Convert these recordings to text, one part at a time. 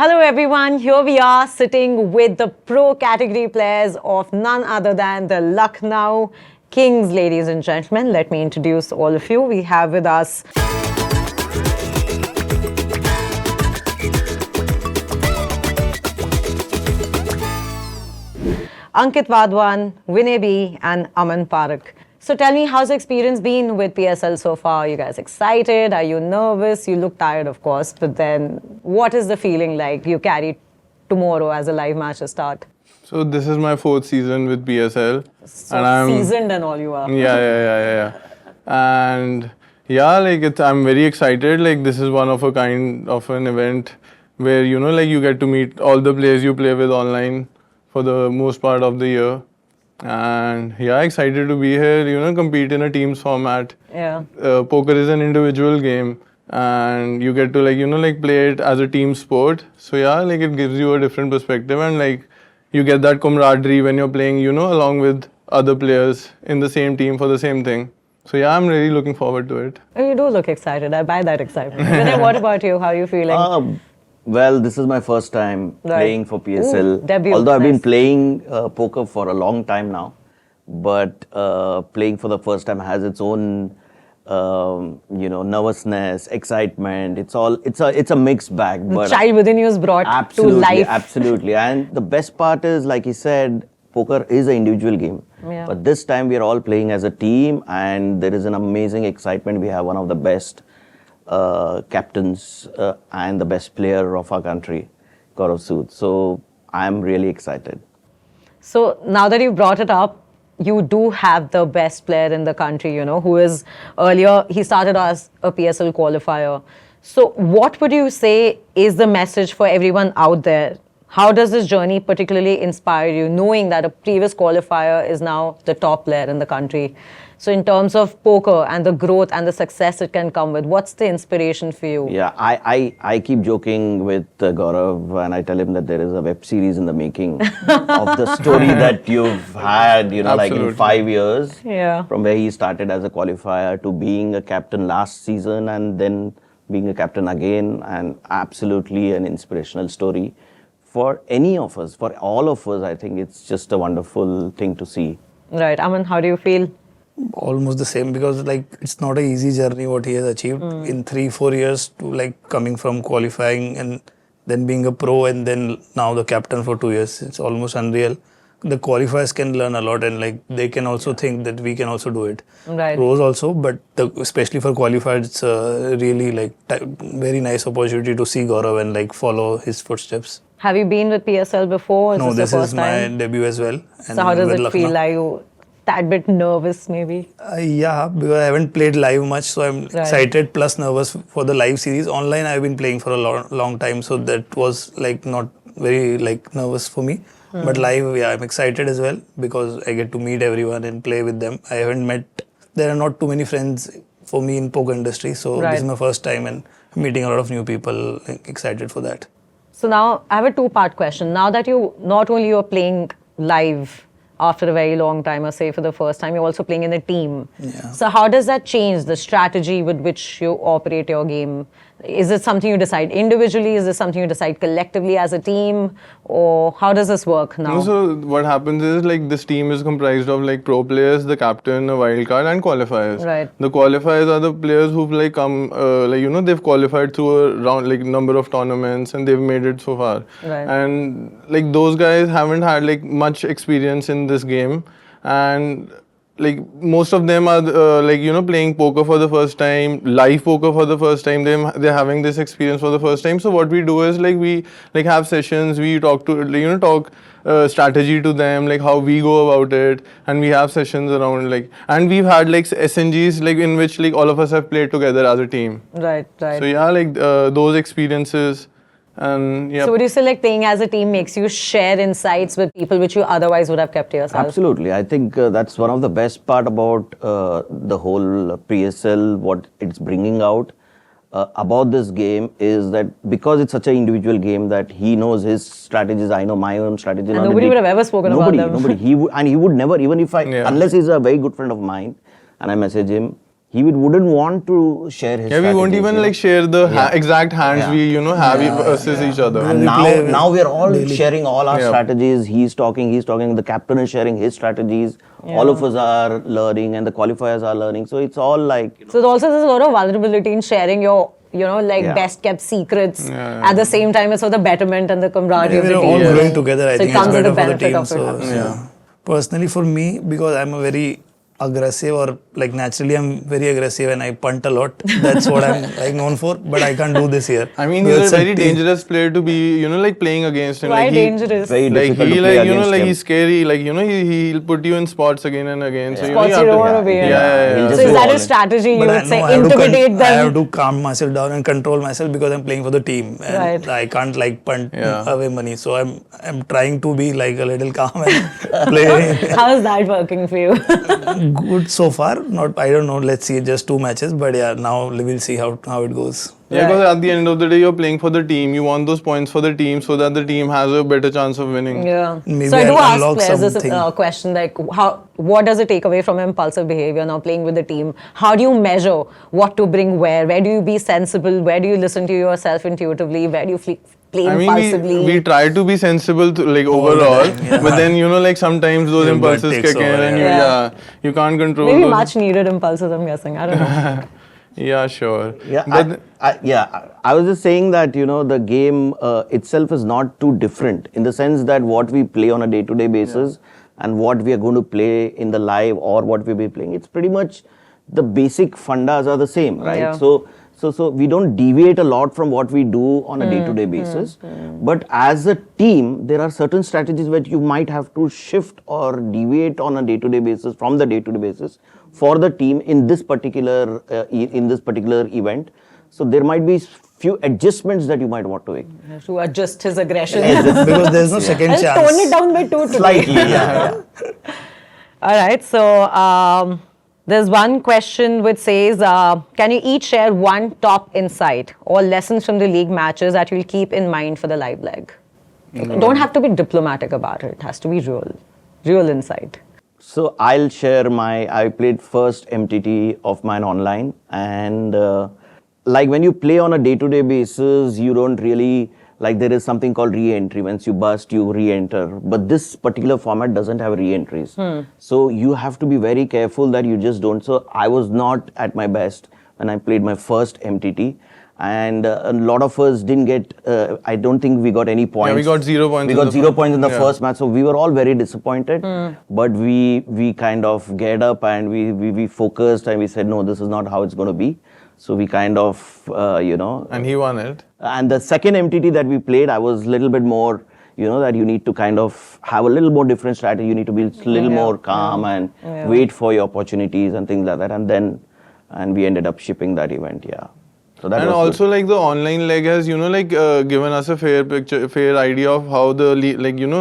Hello everyone, here we are sitting with the pro category players of none other than the Lucknow Kings, ladies and gentlemen. Let me introduce all of you. We have with us Ankit Wadhawan, Vinay B and Aman Parakh. So tell me, how's the experience been with PSL so far? Are you guys excited? Are you nervous? You look tired, of course, but then what is the feeling like you carry tomorrow as a live match to start? So this is my 4th season with PSL. So and I'm seasoned and all you are. Yeah. And yeah, I'm very excited. Like, this is one of a kind of an event where, you get to meet all the players you play with online for the most part of the year. And yeah, excited to be here, compete in a team's format. Yeah. Poker is an individual game and you get to play it as a team sport. So yeah, it gives you a different perspective and you get that camaraderie when you're playing, along with other players in the same team for the same thing. So yeah, I'm really looking forward to it. You do look excited. I buy that excitement. Vinay, what about you? How are you feeling? Well, this is my first time playing for PSL. Ooh, debut. Although I've been Nice. playing poker for a long time now, but playing for the first time has its own, nervousness, excitement. It's a mixed bag. The But child within you is brought absolutely, to life. absolutely. And the best part is, like he said, poker is an individual game. Yeah. But this time we are all playing as a team, and there is an amazing excitement. We have one of the best captains and the best player of our country, Gaurav Sood. So I'm really excited. So now that you brought it up, you do have the best player in the country, who is earlier, he started as a PSL qualifier. So what would you say is the message for everyone out there? How does this journey particularly inspire you, knowing that a previous qualifier is now the top player in the country? So in terms of poker and the growth and the success it can come with, what's the inspiration for you? Yeah, I keep joking with Gaurav, and I tell him that there is a web series in the making of the story that you've had, like in Absolutely. 5 years. Yeah. From where he started as a qualifier to being a captain last season and then being a captain again, and absolutely an inspirational story for any of us, for all of us. I think it's just a wonderful thing to see. Right. Aman, how do you feel? Almost the same, because it's not an easy journey what he has achieved in 3-4 years, to coming from qualifying and then being a pro and then now the captain for 2 years. It's almost unreal. The qualifiers can learn a lot, and they can also think that we can also do it. Right. Pros also, but especially for qualifiers, it's a really very nice opportunity to see Gaurav and follow his footsteps. Have you been with PSL before? No, this the is first my time? debut as well. And So how does with it feel? Lucknow. Are you that bit nervous maybe? Yeah, because I haven't played live much, so I'm Right. excited plus nervous for the live series. Online, I've been playing for a long time, so that was not very nervous for me. But live, yeah, I'm excited as well because I get to meet everyone and play with them. I haven't met. There are not too many friends for me in poker industry, so Right. this is my first time and meeting a lot of new people. Excited for that. So now I have a two-part question. Now that you not only you're playing live after a very long time, or say for the first time, you're also playing in a team. Yeah. So how does that change the strategy with which you operate your game? Is it something you decide individually? Is this something you decide collectively as a team? Or how does this work now? So what happens is this team is comprised of pro players, the captain, a wild card, and qualifiers. Right. The qualifiers are the players who've come, they've qualified through a round number of tournaments and they've made it so far. Right. And those guys haven't had much experience in this game, and most of them are playing poker for the first time, live poker for the first time. They're having this experience for the first time. So what we do is we have sessions, we talk strategy to them, how we go about it, and we have sessions around and we've had SNGs in which all of us have played together as a team. Right. So yeah, those experiences. And yeah. So would you say playing as a team makes you share insights with people which you otherwise would have kept to yourself? Absolutely. I think that's one of the best part about the whole PSL, what it's bringing out about this game is that because it's such an individual game that he knows his strategies, I know my own strategies. And nobody would have ever spoken about them. Nobody. He would never, even if unless he's a very good friend of mine and I message him, he wouldn't want to share his Yeah, we won't strategies, even you know. like share the exact hands Yeah. we have versus each other. And now we're all sharing all our Yeah. strategies. He's talking, the captain is sharing his strategies. All of us are learning and the qualifiers are learning. So it's all like, you know, So also there's a lot of vulnerability in sharing your, Yeah. best kept secrets. At the same time, it's for the betterment and the camaraderie of the We're team. all growing together. I So it think it's comes with better the for the benefit team. of it. So Absolutely. personally, for me, because I'm a very aggressive, or like naturally I'm very aggressive and I punt a lot. That's what I'm like known for. But I can't do this here. I mean, Because he's it's a very team. dangerous player to be, like playing against him. Why like dangerous? very Like difficult he, to play like against him. he's scary. Like he'll put you in spots again and again. So Spots you don't want to be in. He'll So just is go that all a in. strategy? You But would say I have to intimidate I have them. to calm myself down and control myself because I'm playing for the team, and Right. I can't like punt Yeah. away money. So I'm trying to be like a little calm and play How is that working for you? good so far. Not, I don't know. Let's see, just 2 matches, but yeah, now we'll see how it goes. Yeah, because at the end of the day, you're playing for the team. You want those points for the team so that the team has a better chance of winning. Yeah. Maybe So I do I'll ask unlock players this something. question like, what does it take away from impulsive behavior now playing with the team? How do you measure what to bring where? Where do you be sensible? Where do you listen to yourself intuitively? Where do you play I impulsively? mean, we try to be sensible to, like the overall, time, yeah. but then like sometimes those Your gut impulses takes kick in, over, and yeah. you can't control Maybe those. much needed impulses, I'm guessing. I don't know. Yeah, sure. Yeah, But I was just saying that, the game itself is not too different in the sense that what we play on a day-to-day basis and what we are going to play in the live or what we'll be playing, it's pretty much the basic fundas are the same, right? Yeah. So we don't deviate a lot from what we do on a day-to-day basis. But as a team, there are certain strategies that you might have to shift or deviate on a day-to-day basis from the day-to-day basis for the team in this particular event. So there might be few adjustments that you might want to make. To adjust his aggression. Because there's no second I'll chance. tone it down by 2 today. Slightly, yeah. All right. So there's one question which says, can you each share one top insight or lessons from the league matches that you'll keep in mind for the live leg? Don't have to be diplomatic about it. It has to be real insight. So I'll share I played first MTT of mine online, and like when you play on a day-to-day basis, you don't really, like there is something called re-entry. Once you bust, you re-enter. But this particular format doesn't have re-entries. So you have to be very careful that you just don't. So I was not at my best when I played my first MTT. And a lot of us didn't get, I don't think we got any points. Yeah, we got 0 points. We got 0 points in the first match, so we were all very disappointed. But we kind of geared up and we focused and we said, no, this is not how it's going to be. So we kind of, and he won it. And the second MTT that we played, I was a little bit more, that you need to kind of have a little more different strategy. You need to be a little more calm and wait for your opportunities and things like that. And we ended up shipping that event, yeah. So that And was also good. like the online leg has given us a fair idea of how the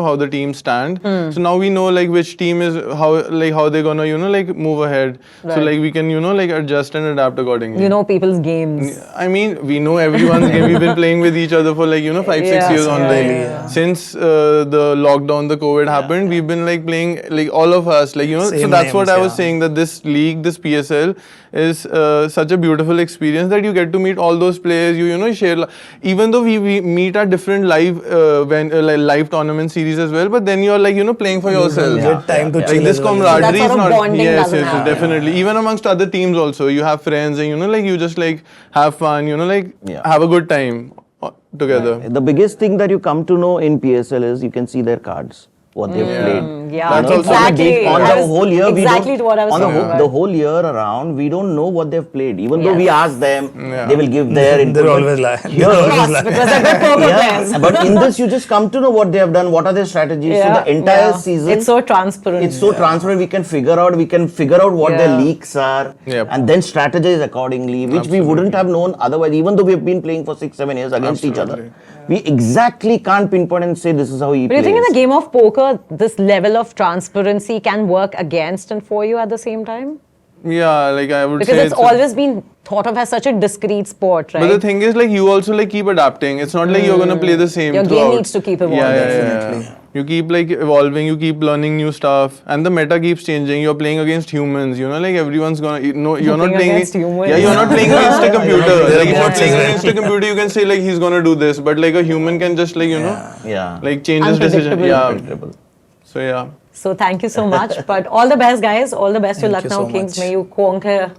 how the teams stand. So now we know like which team is how they're gonna move ahead. So Right. like we can adjust and adapt accordingly. You know people's games. I mean, we know everyone's game. We've been playing with each other for 5-6 Yeah, years yeah, online. yeah. Since the lockdown, the COVID happened, we've been playing all of us. So Same that's what names, I was yeah. saying, that this league, this PSL is such a beautiful experience that you get to meet all those players. You share. Even though we meet at different live live tournament series as well, but then you're playing for yourself. Get time to Like chill this as well. camaraderie That is sort of not. bonding Yes, doesn't yes, happen. definitely. Even amongst other teams also, you have friends and you just have fun. Have a good time together. The biggest thing that you come to know in PSL is you can see their cards, what they've played. Yeah, That's also exactly. On I the was- whole year, exactly what I was on talking about. the whole year around, we don't know what they've played. Even though we Yes. ask them, they will give their input. They're always lying. Here- They're Of always course, lying. because they're good poker Yeah, players. but in this, you just come to know what they have done, what are their strategies. So the entire season, It's so transparent. it's so transparent. We can figure out what their Yeah. leaks are, Yep. and then strategize accordingly, which we wouldn't have known otherwise. Even though we have been playing for 6-7 years against each other, we exactly can't pinpoint and say this is how he But you plays. think in the game of poker, this level of transparency can work against and for you at the same time? Yeah, I would Because say it's always been thought of as such a discrete sport, right? But the thing is, you also keep adapting. It's not like you're gonna play the same. Your game throughout. needs to keep evolving. Yeah. You keep like evolving, you keep learning new stuff, and the meta keeps changing. You're playing against humans, you know, like everyone's gonna, you know, you're not playing against humans. Yeah, you're not playing against a computer. There are Like if you're bots playing as well. against a computer, you can say like he's gonna do this, but like a human can just like, you know, Yeah. like change his decision. Unpredictable. Yeah. So yeah. So thank you so much. But all the best, guys. All the best to Thank you Lucknow so Kings. much. May you conquer